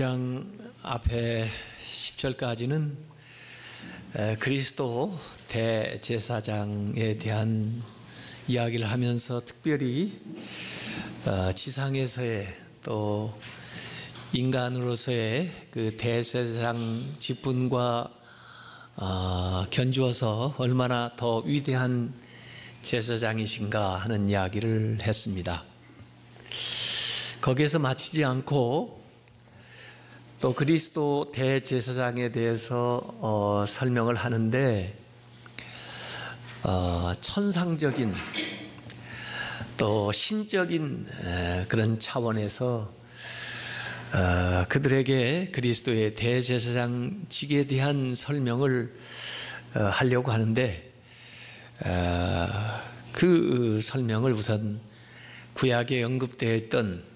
5장 앞에 10절까지는 그리스도 대제사장에 대한 이야기를 하면서 특별히 지상에서의 또 인간으로서의 그 대제사장 직분과 견주어서 얼마나 더 위대한 제사장이신가 하는 이야기를 했습니다. 거기에서 마치지 않고 또 그리스도 대제사장에 대해서 설명을 하는데 천상적인 또 신적인 그런 차원에서 그들에게 그리스도의 대제사장직에 대한 설명을 하려고 하는데 그 설명을 우선 구약에 언급되어 있던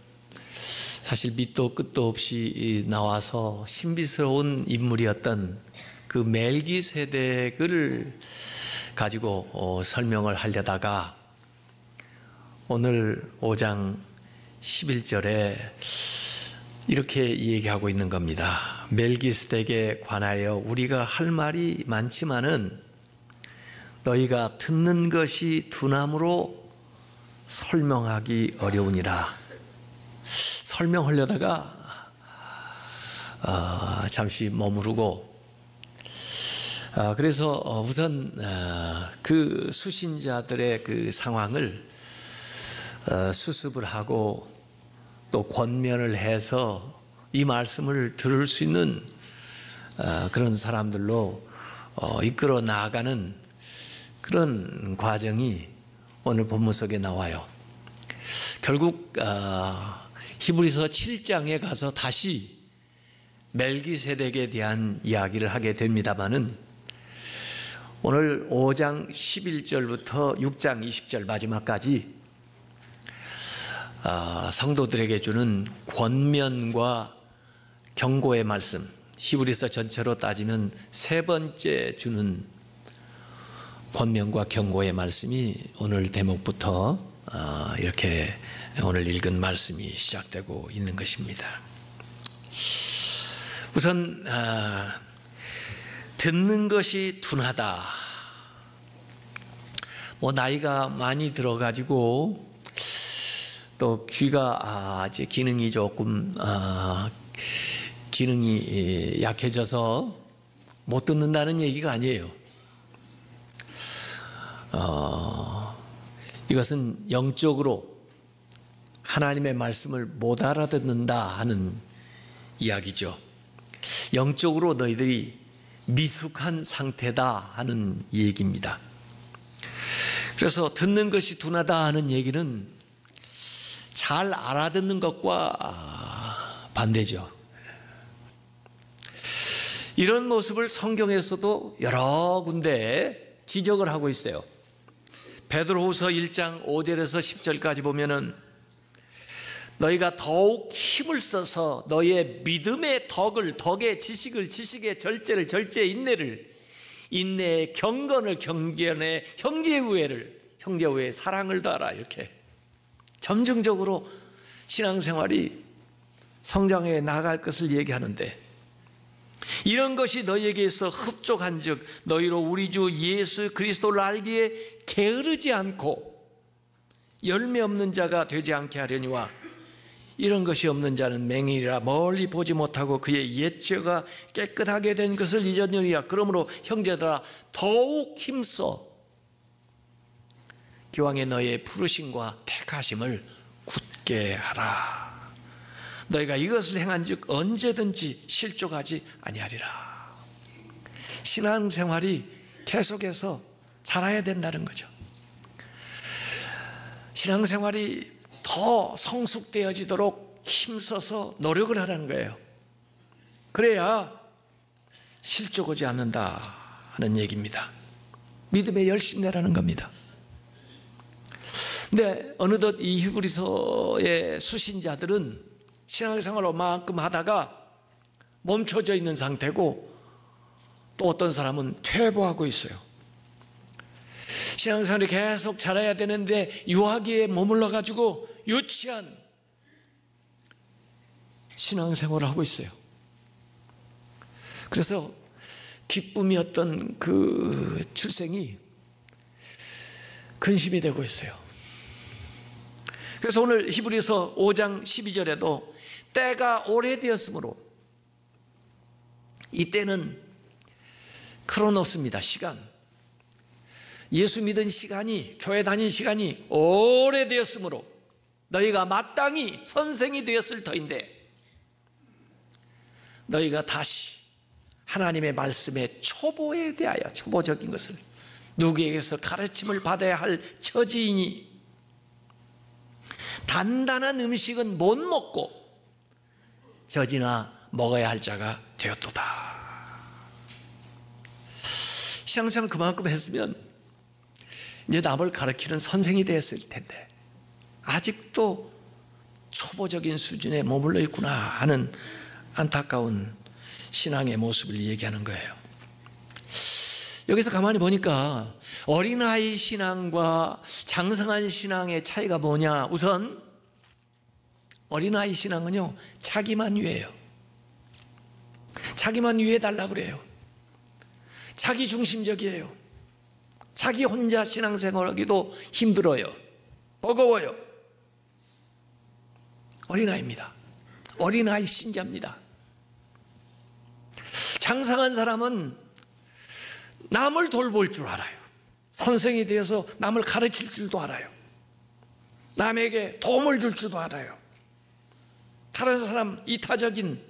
사실 밑도 끝도 없이 나와서 신비스러운 인물이었던 그 멜기세덱을 가지고 설명을 하려다가 오늘 5장 11절에 이렇게 얘기하고 있는 겁니다. 멜기세덱에 관하여 우리가 할 말이 많지만은 너희가 듣는 것이 두나무로 설명하기 어려우니라. 설명하려다가 잠시 머무르고 그래서 우선 그 수신자들의 그 상황을 수습을 하고 또 권면을 해서 이 말씀을 들을 수 있는 그런 사람들로 이끌어 나아가는 그런 과정이 오늘 본문 속에 나와요. 결국 히브리서 7장에 가서 다시 멜기세덱에 대한 이야기를 하게 됩니다마는 오늘 5장 11절부터 6장 20절 마지막까지 성도들에게 주는 권면과 경고의 말씀, 히브리서 전체로 따지면 세 번째 주는 권면과 경고의 말씀이 오늘 대목부터 이렇게 오늘 읽은 말씀이 시작되고 있는 것입니다. 우선 듣는 것이 둔하다. 나이가 많이 들어가지고 또 귀가 이제 기능이 조금 기능이 약해져서 못 듣는다는 얘기가 아니에요. 이것은 영적으로 하나님의 말씀을 못 알아듣는다 하는 이야기죠. 영적으로 너희들이 미숙한 상태다 하는 얘기입니다. 그래서 듣는 것이 둔하다 하는 얘기는 잘 알아듣는 것과 반대죠. 이런 모습을 성경에서도 여러 군데 지적을 하고 있어요. 베드로후서 1장 5절에서 10절까지 보면은 너희가 더욱 힘을 써서 너희의 믿음의 덕의 지식을 지식의 절제를 절제의 인내를 인내의 경건을 경건의 형제우애의 사랑을 더하라. 이렇게 점증적으로 신앙생활이 성장해 나갈 것을 얘기하는데 이런 것이 너희에게서 흡족한즉 너희로 우리 주 예수 그리스도를 알기에 게으르지 않고 열매 없는 자가 되지 않게 하려니와 이런 것이 없는 자는 맹인이라 멀리 보지 못하고 그의 옛죄가 깨끗하게 된 것을 잊었느니라. 그러므로 형제들아 더욱 힘써 기왕에 너희의 부르심과 택하심을 굳게 하라. 너희가 이것을 행한즉 언제든지 실족하지 아니하리라. 신앙생활이 계속해서 살아야 된다는 거죠. 신앙생활이 더 성숙되어지도록 힘써서 노력을 하라는 거예요. 그래야 실족 오지 않는다 하는 얘기입니다. 믿음에 열심내라는 겁니다. 근데 어느덧 이 히브리서의 수신자들은 신앙생활을 얼마만큼 하다가 멈춰져 있는 상태고 또 어떤 사람은 퇴보하고 있어요. 신앙생활이 계속 자라야 되는데 유아기에 머물러 가지고 유치한 신앙생활을 하고 있어요. 그래서 기쁨이었던 그 출생이 근심이 되고 있어요. 그래서 오늘 히브리서 5장 12절에도 때가 오래되었으므로, 이 때는 크로노스입니다. 시간. 예수 믿은 시간이, 교회 다닌 시간이 오래되었으므로 너희가 마땅히 선생이 되었을 터인데, 너희가 다시 하나님의 말씀의 초보에 대하여, 초보적인 것을 누구에게서 가르침을 받아야 할 처지이니 단단한 음식은 못 먹고 젖이나 먹어야 할 자가 되었도다. 신앙생활 그만큼 했으면 이제 남을 가르치는 선생이 되었을 텐데 아직도 초보적인 수준에 머물러 있구나 하는 안타까운 신앙의 모습을 얘기하는 거예요. 여기서 가만히 보니까 어린아이 신앙과 장성한 신앙의 차이가 뭐냐? 우선 어린아이 신앙은요, 자기만 위해요. 자기만 위해달라고 그래요. 자기 중심적이에요. 자기 혼자 신앙생활하기도 힘들어요. 버거워요. 어린아이입니다. 어린아이 신자입니다. 장성한 사람은 남을 돌볼 줄 알아요. 선생이 되어서 남을 가르칠 줄도 알아요. 남에게 도움을 줄 줄도 알아요. 다른 사람 이타적인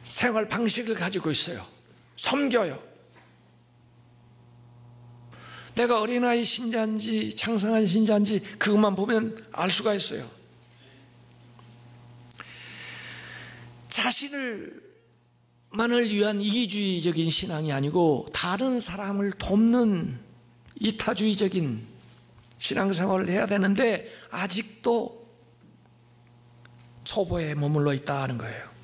생활 방식을 가지고 있어요. 섬겨요. 내가 어린아이 신자인지 장성한 신자인지 그것만 보면 알 수가 있어요. 자신을만을 위한 이기주의적인 신앙이 아니고 다른 사람을 돕는 이타주의적인 신앙생활을 해야 되는데 아직도 초보에 머물러 있다는 거예요.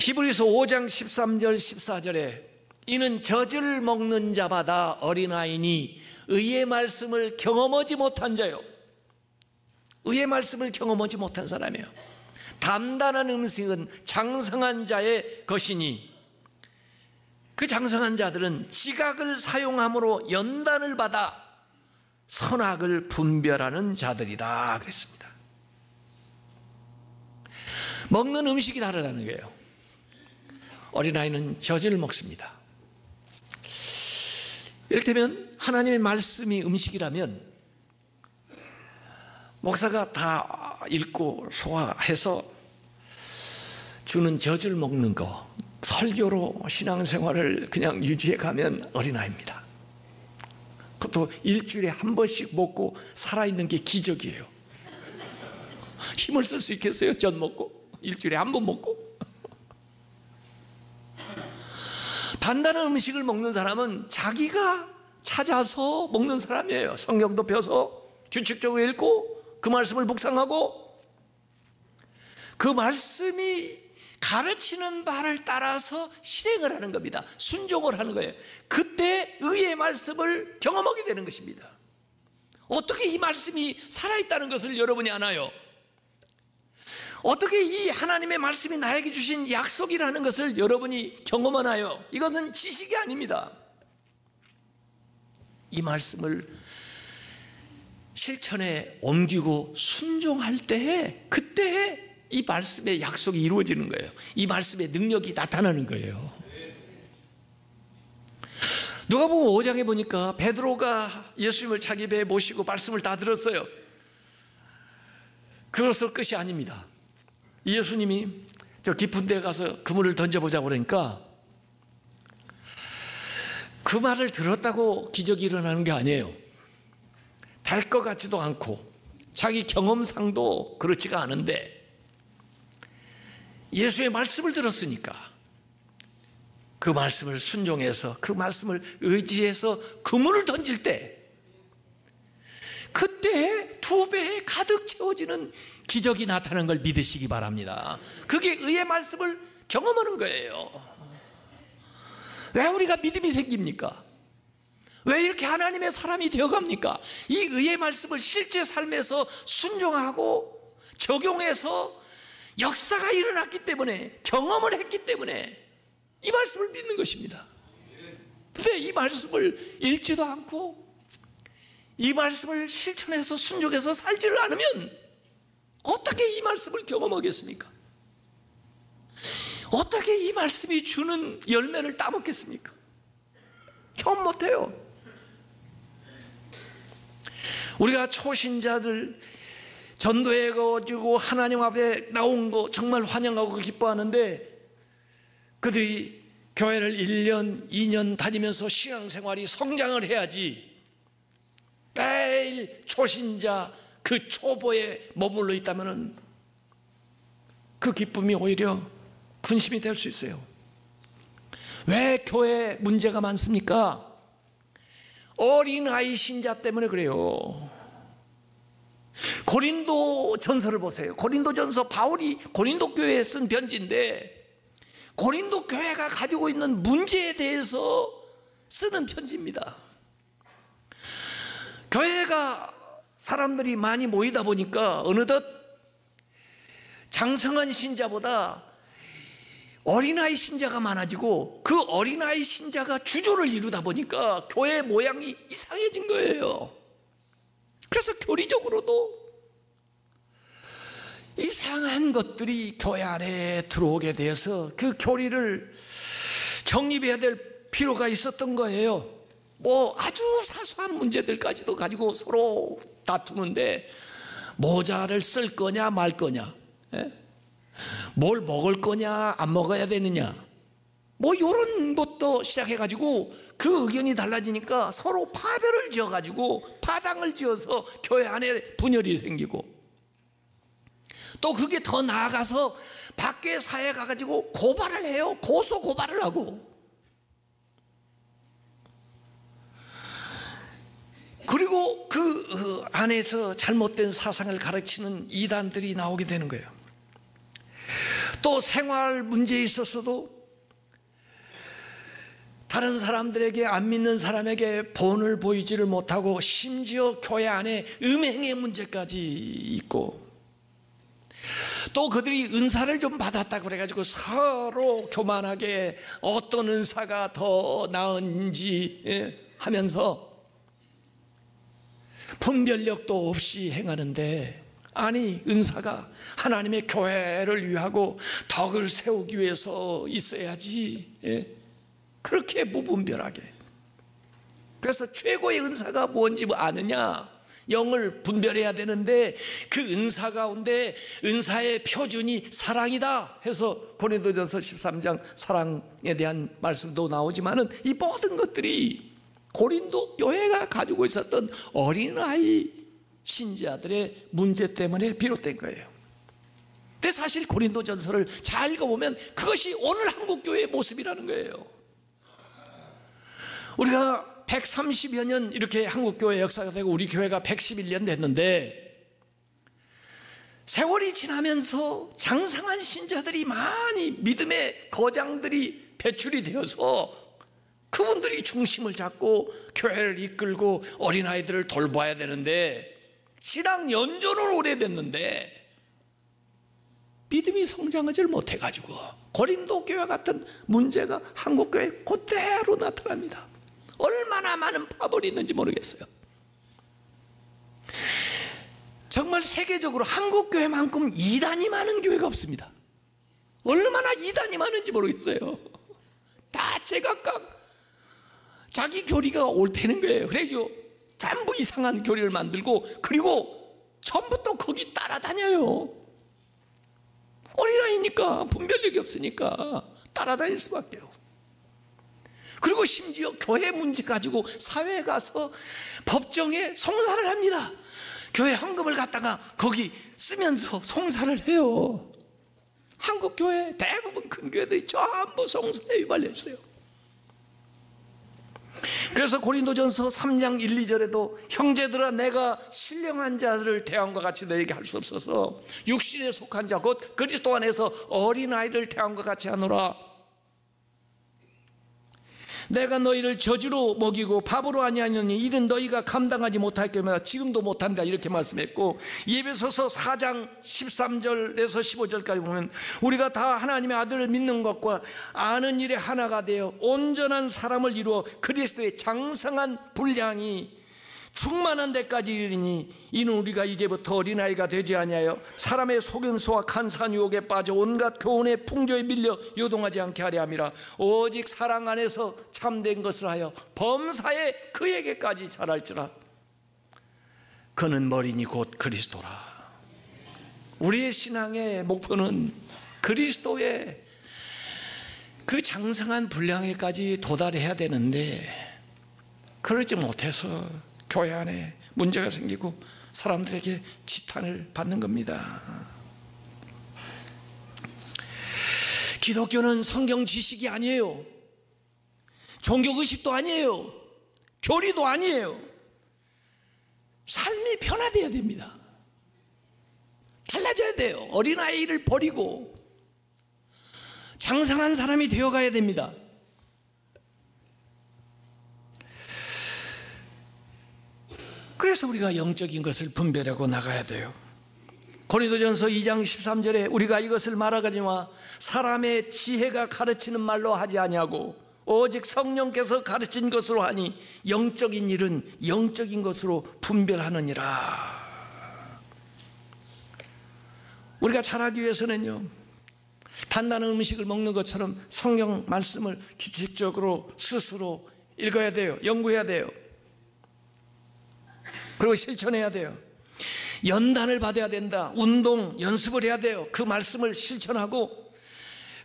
히브리서 5장 13절 14절에 이는 젖을 먹는 자마다 어린아이니 의의 말씀을 경험하지 못한 자요. 의의 말씀을 경험하지 못한 사람이에요. 단단한 음식은 장성한 자의 것이니 그 장성한 자들은 지각을 사용함으로 연단을 받아 선악을 분별하는 자들이다 그랬습니다. 먹는 음식이 다르다는 거예요. 어린아이는 젖을 먹습니다. 이를테면 하나님의 말씀이 음식이라면 목사가 다 읽고 소화해서 주는 젖을 먹는 거, 설교로 신앙생활을 그냥 유지해 가면 어린아이입니다. 그것도 일주일에 한 번씩 먹고 살아있는 게 기적이에요. 힘을 쓸 수 있겠어요? 젖 먹고? 일주일에 한 번 먹고? 단단한 음식을 먹는 사람은 자기가 찾아서 먹는 사람이에요. 성경도 펴서 규칙적으로 읽고 그 말씀을 묵상하고 그 말씀이 가르치는 바를 따라서 실행을 하는 겁니다. 순종을 하는 거예요. 그때 의의 말씀을 경험하게 되는 것입니다. 어떻게 이 말씀이 살아있다는 것을 여러분이 아나요? 어떻게 이 하나님의 말씀이 나에게 주신 약속이라는 것을 여러분이 경험하나요? 이것은 지식이 아닙니다. 이 말씀을 실천에 옮기고 순종할 때에 그때에 이 말씀의 약속이 이루어지는 거예요. 이 말씀의 능력이 나타나는 거예요. 누가복음 5장에 보니까 베드로가 예수님을 자기 배에 모시고 말씀을 다 들었어요. 그것으로 끝이 아닙니다. 예수님이 저 깊은 데 가서 그물을 던져보자고 그러니까 그 말을 들었다고 기적이 일어나는 게 아니에요. 될 것 같지도 않고 자기 경험상도 그렇지가 않은데 예수의 말씀을 들었으니까 그 말씀을 순종해서 그 말씀을 의지해서 그물을 던질 때 그때 2배에 가득 채워지는 기적이 나타나는 걸 믿으시기 바랍니다. 그게 의의 말씀을 경험하는 거예요. 왜 우리가 믿음이 생깁니까? 왜 이렇게 하나님의 사람이 되어갑니까? 이 의의 말씀을 실제 삶에서 순종하고 적용해서 역사가 일어났기 때문에, 경험을 했기 때문에 이 말씀을 믿는 것입니다. 근데 이 말씀을 읽지도 않고 이 말씀을 실천해서 순종해서 살지를 않으면 어떻게 이 말씀을 경험하겠습니까? 어떻게 이 말씀이 주는 열매를 따먹겠습니까? 경험 못해요. 우리가 초신자들 전도해 가지고 하나님 앞에 나온 거 정말 환영하고 기뻐하는데, 그들이 교회를 1년, 2년 다니면서 신앙생활이 성장을 해야지 매일 초신자 그 초보에 머물러 있다면 그 기쁨이 오히려 근심이 될 수 있어요. 왜 교회에 문제가 많습니까? 어린아이 신자 때문에 그래요. 고린도 전서를 보세요. 고린도 전서, 바울이 고린도 교회에 쓴 편지인데 고린도 교회가 가지고 있는 문제에 대해서 쓰는 편지입니다. 교회가 사람들이 많이 모이다 보니까 어느덧 장성한 신자보다 어린아이 신자가 많아지고, 그 어린아이 신자가 주조를 이루다 보니까 교회 모양이 이상해진 거예요. 그래서 교리적으로도 이상한 것들이 교회 안에 들어오게 되어서 그 교리를 정립해야 될 필요가 있었던 거예요. 뭐 아주 사소한 문제들까지도 가지고 서로 다투는데, 모자를 쓸 거냐 말 거냐, 뭘 먹을 거냐 안 먹어야 되느냐, 뭐 이런 것도 시작해가지고 그 의견이 달라지니까 서로 파별을 지어가지고 파당을 지어서 교회 안에 분열이 생기고, 또 그게 더 나아가서 밖에 사회에 가가지고 고발을 해요. 고소 고발을 하고. 그리고 그 안에서 잘못된 사상을 가르치는 이단들이 나오게 되는 거예요. 또 생활 문제에 있어서도 다른 사람들에게, 안 믿는 사람에게 본을 보이지를 못하고, 심지어 교회 안에 음행의 문제까지 있고, 또 그들이 은사를 좀 받았다 그래가지고 서로 교만하게 어떤 은사가 더 나은지 하면서 분별력도 없이 행하는데, 아니 은사가 하나님의 교회를 위하고 덕을 세우기 위해서 있어야지, 그렇게 무분별하게. 그래서 최고의 은사가 뭔지 아느냐? 영을 분별해야 되는데 그 은사 가운데 은사의 표준이 사랑이다 해서 고린도전서 13장 사랑에 대한 말씀도 나오지만은, 이 모든 것들이 고린도 교회가 가지고 있었던 어린아이 신자들의 문제 때문에 비롯된 거예요. 근데 사실 고린도전서를 잘 읽어보면 그것이 오늘 한국교회의 모습이라는 거예요. 우리가 130여 년 이렇게 한국교회 역사가 되고 우리 교회가 111년 됐는데, 세월이 지나면서 장성한 신자들이 많이, 믿음의 거장들이 배출이 되어서 그분들이 중심을 잡고 교회를 이끌고 어린아이들을 돌봐야 되는데, 신앙 연조는 오래됐는데 믿음이 성장하지 못해가지고 고린도 교회 같은 문제가 한국교회에 그대로 나타납니다. 얼마나 많은 파벌이 있는지 모르겠어요. 정말 세계적으로 한국교회만큼 이단이 많은 교회가 없습니다. 얼마나 이단이 많은지 모르겠어요. 다 제각각 자기 교리가 옳다는 거예요. 그래서 전부 이상한 교리를 만들고, 그리고 전부 또 거기 따라다녀요. 어린아이니까 분별력이 없으니까 따라다닐 수밖에요. 그리고 심지어 교회 문제 가지고 사회에 가서 법정에 송사를 합니다. 교회 헌금을 갖다가 거기 쓰면서 송사를 해요. 한국 교회 대부분 큰 교회들이 전부 송사에 휘말렸어요. 그래서 고린도전서 3장 1, 2절에도 형제들아, 내가 신령한 자들을 대함과 같이 너에게 할 수 없어서 육신에 속한 자 곧 그리스도 안에서 어린아이를 대함과 같이 하노라. 내가 너희를 저주로 먹이고 밥으로 아니하느니 이는 너희가 감당하지 못할 경우나 지금도 못한다 이렇게 말씀했고, 에베소서 4장 13절에서 15절까지 보면 우리가 다 하나님의 아들을 믿는 것과 아는 일에 하나가 되어 온전한 사람을 이루어 그리스도의 장성한 분량이 충만한 데까지 이르니 이는 우리가 이제부터 어린아이가 되지 아니하여 사람의 속임수와 간사한 유혹에 빠져 온갖 교훈의 풍조에 밀려 요동하지 않게 하려 함이라. 오직 사랑 안에서 참된 것을 하여 범사에 그에게까지 자랄지라. 그는 머리니 곧 그리스도라. 우리의 신앙의 목표는 그리스도의 그 장성한 분량에까지 도달해야 되는데, 그러지 못해서 교회 안에 문제가 생기고 사람들에게 지탄을 받는 겁니다. 기독교는 성경 지식이 아니에요. 종교의식도 아니에요. 교리도 아니에요. 삶이 변화되어야 됩니다. 달라져야 돼요. 어린아이를 버리고 장성한 사람이 되어가야 됩니다. 그래서 우리가 영적인 것을 분별하고 나가야 돼요. 고린도전서 2장 13절에 우리가 이것을 말하거니와 사람의 지혜가 가르치는 말로 하지 아니하고 오직 성령께서 가르친 것으로 하니 영적인 일은 영적인 것으로 분별하느니라. 우리가 잘하기 위해서는요, 단단한 음식을 먹는 것처럼 성경 말씀을 규칙적으로 스스로 읽어야 돼요. 연구해야 돼요. 그리고 실천해야 돼요. 연단을 받아야 된다. 운동, 연습을 해야 돼요. 그 말씀을 실천하고,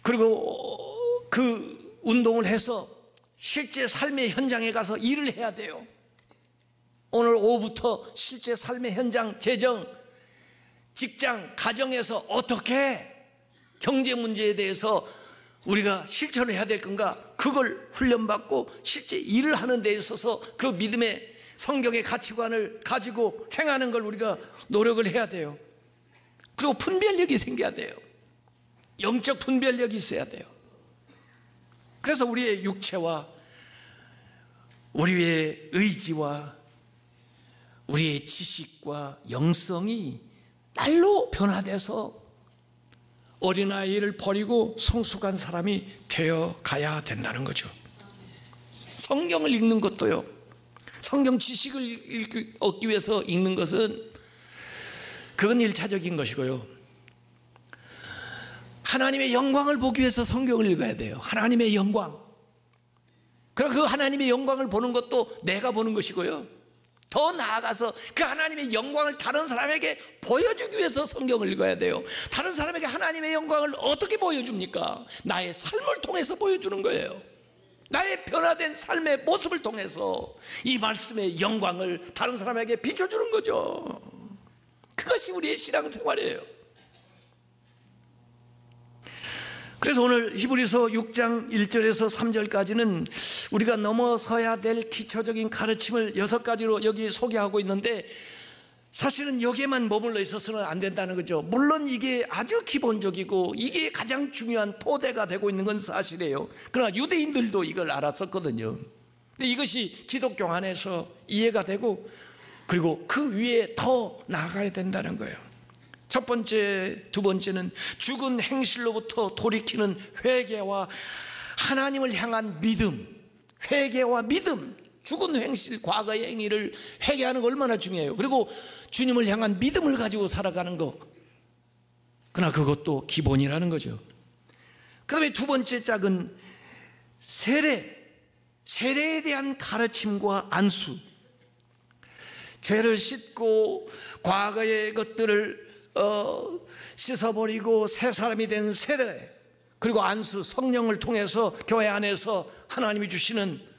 그리고 그 운동을 해서 실제 삶의 현장에 가서 일을 해야 돼요. 오늘 오후부터 실제 삶의 현장, 재정, 직장, 가정에서 어떻게 경제 문제에 대해서 우리가 실천을 해야 될 건가, 그걸 훈련받고 실제 일을 하는 데 있어서 그 믿음의 성경의 가치관을 가지고 행하는 걸 우리가 노력을 해야 돼요. 그리고 분별력이 생겨야 돼요. 영적 분별력이 있어야 돼요. 그래서 우리의 육체와 우리의 의지와 우리의 지식과 영성이 날로 변화돼서 어린아이를 버리고 성숙한 사람이 되어가야 된다는 거죠. 성경을 읽는 것도요, 성경 지식을 얻기 위해서 읽는 것은 그건 1차적인 것이고요, 하나님의 영광을 보기 위해서 성경을 읽어야 돼요. 하나님의 영광. 그럼 그 하나님의 영광을 보는 것도 내가 보는 것이고요, 더 나아가서 그 하나님의 영광을 다른 사람에게 보여주기 위해서 성경을 읽어야 돼요. 다른 사람에게 하나님의 영광을 어떻게 보여줍니까? 나의 삶을 통해서 보여주는 거예요. 나의 변화된 삶의 모습을 통해서 이 말씀의 영광을 다른 사람에게 비춰주는 거죠. 그것이 우리의 신앙생활이에요. 그래서 오늘 히브리서 6장 1절에서 3절까지는 우리가 넘어서야 될 기초적인 가르침을 6가지로 여기 소개하고 있는데, 사실은 여기에만 머물러 있어서는 안 된다는 거죠. 물론 이게 아주 기본적이고 이게 가장 중요한 토대가 되고 있는 건 사실이에요. 그러나 유대인들도 이걸 알았었거든요. 근데 이것이 기독교 안에서 이해가 되고, 그리고 그 위에 더 나아가야 된다는 거예요. 첫 번째, 두 번째는 죽은 행실로부터 돌이키는 회개와 하나님을 향한 믿음. 회개와 믿음. 죽은 행실, 과거의 행위를 회개하는 거 얼마나 중요해요. 그리고 주님을 향한 믿음을 가지고 살아가는 거, 그러나 그것도 기본이라는 거죠. 그 다음에 두 번째 짝은 세례에 대한 가르침과 안수. 죄를 씻고 과거의 것들을 씻어버리고 새 사람이 된 세례, 그리고 안수, 성령을 통해서 교회 안에서 하나님이 주시는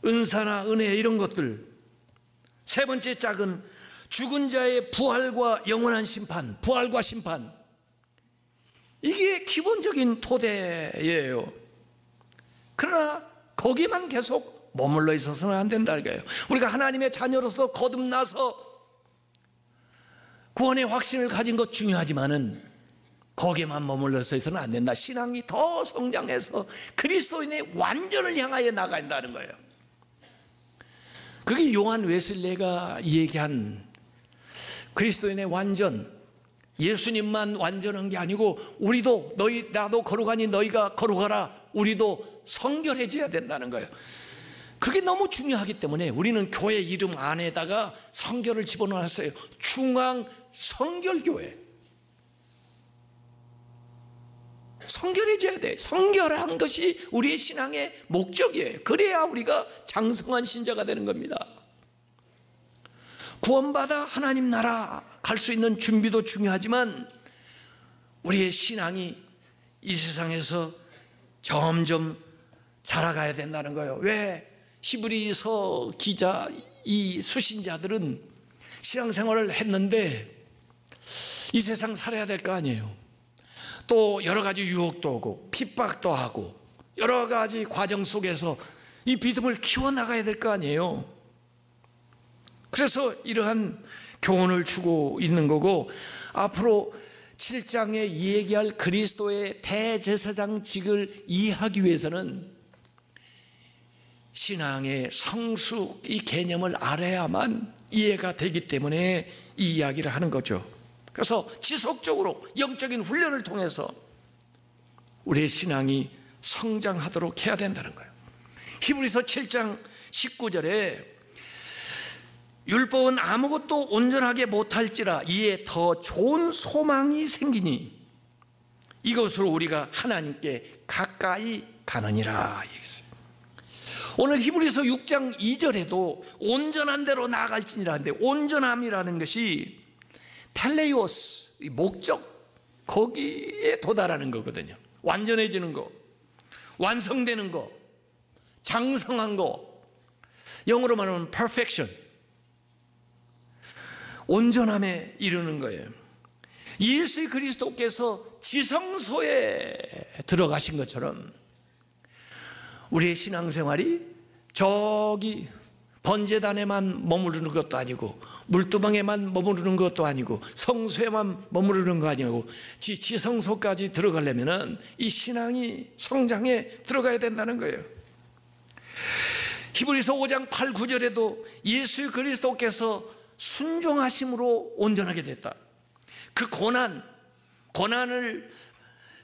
은사나 은혜, 이런 것들. 세 번째 짝은 죽은 자의 부활과 영원한 심판, 부활과 심판. 이게 기본적인 토대예요. 그러나 거기만 계속 머물러 있어서는 안 된다 이거예요. 우리가 하나님의 자녀로서 거듭나서 구원의 확신을 가진 것 중요하지만은 거기에만 머물러서 있어서는 안 된다. 신앙이 더 성장해서 그리스도인의 완전을 향하여 나가야 한다는 거예요. 그게 요한 웨슬레가 얘기한 그리스도인의 완전, 예수님만 완전한 게 아니고 우리도 나도 거룩하니 너희가 거룩하라, 우리도 성결해져야 된다는 거예요. 그게 너무 중요하기 때문에 우리는 교회 이름 안에다가 성결을 집어넣었어요. 중앙 성결교회. 성결해져야 돼. 성결한 것이 우리의 신앙의 목적이에요. 그래야 우리가 장성한 신자가 되는 겁니다. 구원받아 하나님 나라 갈 수 있는 준비도 중요하지만 우리의 신앙이 이 세상에서 점점 자라가야 된다는 거예요. 왜? 히브리서 기자, 이 수신자들은 신앙생활을 했는데 이 세상 살아야 될 거 아니에요. 또 여러 가지 유혹도 오고 핍박도 하고 여러 가지 과정 속에서 이 믿음을 키워나가야 될 거 아니에요. 그래서 이러한 교훈을 주고 있는 거고, 앞으로 7장에 얘기할 그리스도의 대제사장직을 이해하기 위해서는 신앙의 성숙, 이 개념을 알아야만 이해가 되기 때문에 이 이야기를 하는 거죠. 그래서 지속적으로 영적인 훈련을 통해서 우리의 신앙이 성장하도록 해야 된다는 거예요. 히브리서 7장 19절에 율법은 아무것도 온전하게 못할지라 이에 더 좋은 소망이 생기니 이것으로 우리가 하나님께 가까이 가느니라. 오늘 히브리서 6장 2절에도 온전한 대로 나아갈지니라는데, 온전함이라는 것이 텔레이오스, 목적, 거기에 도달하는 거거든요. 완전해지는 거, 완성되는 거, 장성한 거, 영어로 말하면 perfection, 온전함에 이르는 거예요. 예수 그리스도께서 지성소에 들어가신 것처럼 우리의 신앙생활이 저기 번제단에만 머무르는 것도 아니고 물두멍에만 머무르는 것도 아니고 성소에만 머무르는 거 아니고 지성소까지 들어가려면 이 신앙이 성장에 들어가야 된다는 거예요. 히브리서 5장 8, 9절에도 예수 그리스도께서 순종하심으로 온전하게 됐다. 그 고난을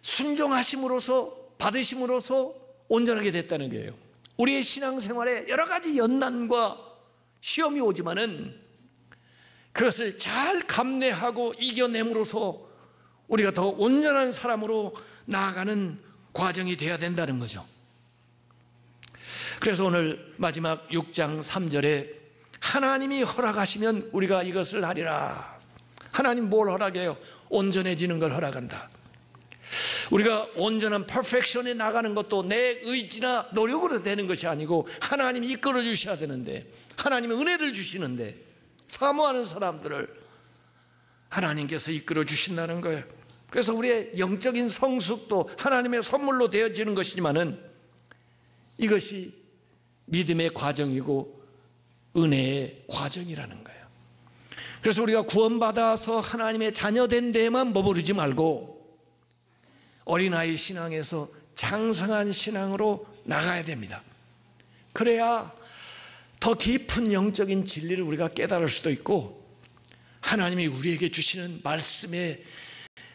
순종하심으로써 받으심으로써 온전하게 됐다는 거예요. 우리의 신앙생활에 여러 가지 연난과 시험이 오지만은 그것을 잘 감내하고 이겨냄으로써 우리가 더 온전한 사람으로 나아가는 과정이 되어야 된다는 거죠. 그래서 오늘 마지막 6장 3절에 하나님이 허락하시면 우리가 이것을 하리라. 하나님 뭘 허락해요? 온전해지는 걸 허락한다. 우리가 온전한 퍼펙션에 나가는 것도 내 의지나 노력으로 되는 것이 아니고 하나님이 이끌어 주셔야 되는데, 하나님의 은혜를 주시는데 사모하는 사람들을 하나님께서 이끌어 주신다는 거예요. 그래서 우리의 영적인 성숙도 하나님의 선물로 되어지는 것이지만은 이것이 믿음의 과정이고 은혜의 과정이라는 거예요. 그래서 우리가 구원받아서 하나님의 자녀된 데에만 머무르지 말고 어린아이 신앙에서 장성한 신앙으로 나가야 됩니다. 그래야 더 깊은 영적인 진리를 우리가 깨달을 수도 있고 하나님이 우리에게 주시는 말씀에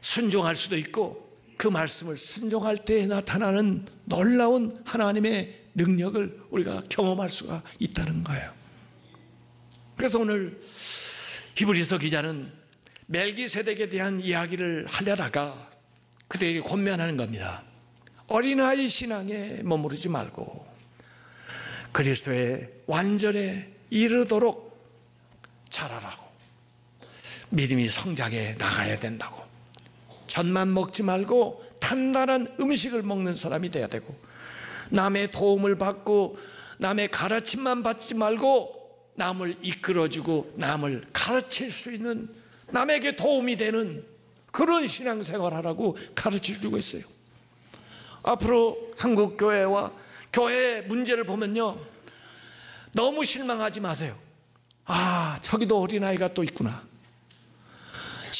순종할 수도 있고 그 말씀을 순종할 때에 나타나는 놀라운 하나님의 능력을 우리가 경험할 수가 있다는 거예요. 그래서 오늘 히브리서 기자는 멜기세덱에 대한 이야기를 하려다가 그들에게 권면하는 겁니다. 어린아이 신앙에 머무르지 말고 그리스도의 완전에 이르도록 자라라고, 믿음이 성장해 나가야 된다고, 젖만 먹지 말고 단단한 음식을 먹는 사람이 돼야 되고, 남의 도움을 받고 남의 가르침만 받지 말고 남을 이끌어주고 남을 가르칠 수 있는, 남에게 도움이 되는 그런 신앙생활하라고 가르쳐주고 있어요. 앞으로 한국교회와 교회의 문제를 보면요, 너무 실망하지 마세요. 아, 저기도 어린아이가 또 있구나.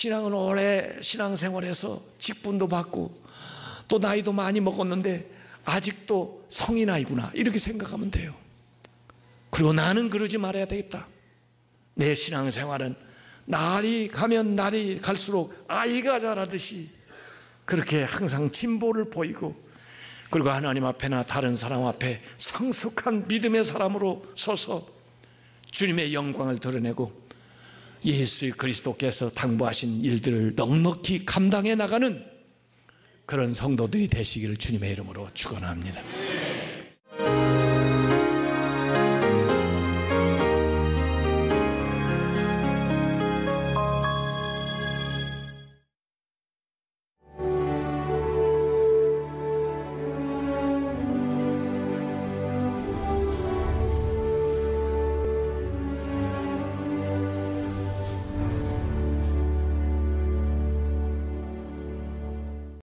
신앙은 오래 신앙생활해서 직분도 받고 또 나이도 많이 먹었는데 아직도 성인아이구나 이렇게 생각하면 돼요. 그리고 나는 그러지 말아야 되겠다. 내 신앙생활은 날이 가면 날이 갈수록 아이가 자라듯이 그렇게 항상 진보를 보이고, 그리고 하나님 앞에나 다른 사람 앞에 성숙한 믿음의 사람으로 서서 주님의 영광을 드러내고 예수 그리스도께서 당부하신 일들을 넉넉히 감당해 나가는 그런 성도들이 되시기를 주님의 이름으로 축원합니다.